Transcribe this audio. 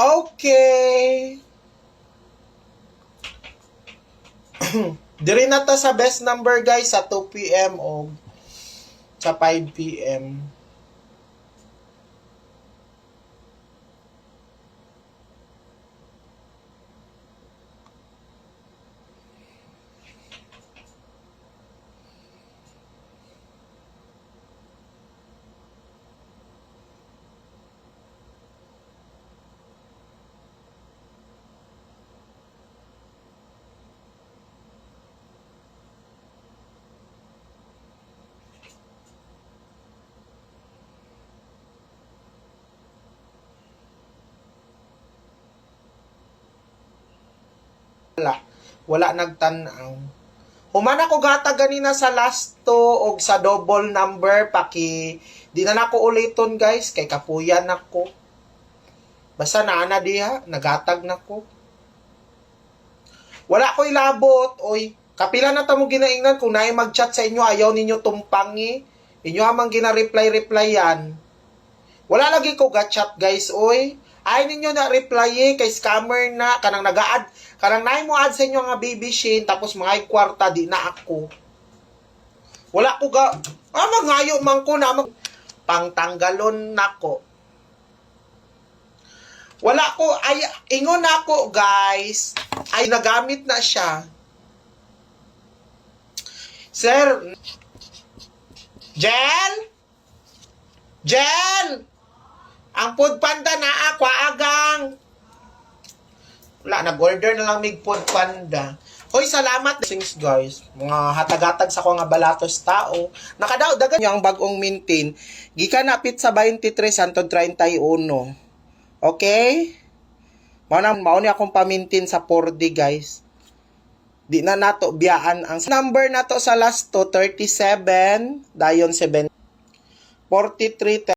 Okay. Diri na ta sa best number guys sa 2 p.m. o sa 5 p.m. Wala nagtanaw. Humana ko gata ganina sa last 2 og sa double number paki di na nako uliton guys kay kapuyan nako. Basta naana diha nagatag nako. Wala ko ilabot oy. Kapila na ta mo ginaingnan kung naay mag-chat sa inyo ayaw ninyo tumpangi. Inyo amang gina-reply-replyan. Wala lagi ko ga-chat guys oy. Ay ninyo na reply kay scammer na kanang nag-add kanang naay mo add sa inyo nga baby Shane tapos mga kwarta di na ako. Wala ko ga mangayo man ko na pangtanggalon nako. Wala ko ay ingon nako guys. Ay nagamit na siya. Sir Jel ang food panda na ako agang. Wala, nag-order na lang mig food panda. Hoy, salamat things guys. Mga hatag-hatag sa ko nga balatos tao. Nakadaw dagan yung bagong mintin. Gikan na pizza 23 hangtod 31. Okay? Mao ni akong pamintin sa 4D guys. Di na nato biyaan ang number nato sa last to 37 dayon 7 43